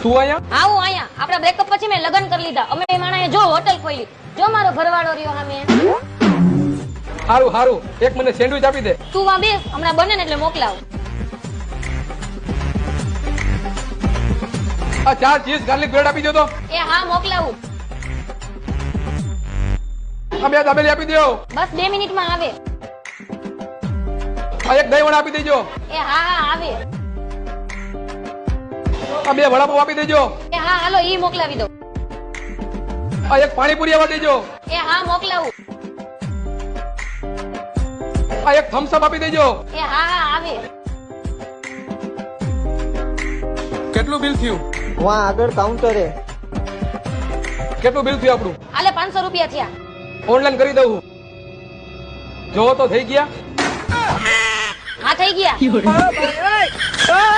તું અહીંયા આવું અહીંયા આપડા બ્રેકઅપ પછી મેં લગ્ન કરી લીધા. અમે બે માણાએ જો હોટલ ખોલી. જો મારો ઘરવાળો રહ્યો સામે. હારું હારું એક મને સેન્ડવિચ આપી દે. તું વા બેસ, હમણાં બને ને એટલે મોકલાવ. આ 4 ચીઝ ગાર્લિક બ્રેડ આપી દો તો. એ હા મોકલાવું. આ 2 દાબેલી આપી દો. બસ 2 મિનિટમાં આવે. આ એક દહીં વડા આપી દેજો. એ હા હા આવે. આ 2 વડાપાવ આપી દેજો. એ હા હાલો ઈ મોકલાવી દો. આ એક પાણીપુરી આપી દેજો. એ હા મોકલાવું. આ એક થમ્સ અપ આપી દેજો. એ હા હા આવે. કેટલું બિલ થયું? વहाँ આગળ કાઉન્ટરે. કેટલું બિલ થયું આપણું? આલે 500 રૂપિયા થયા. ઓનલાઈન કરી દઉં. જોવો તો થઈ ગયા. હા થઈ ગયા.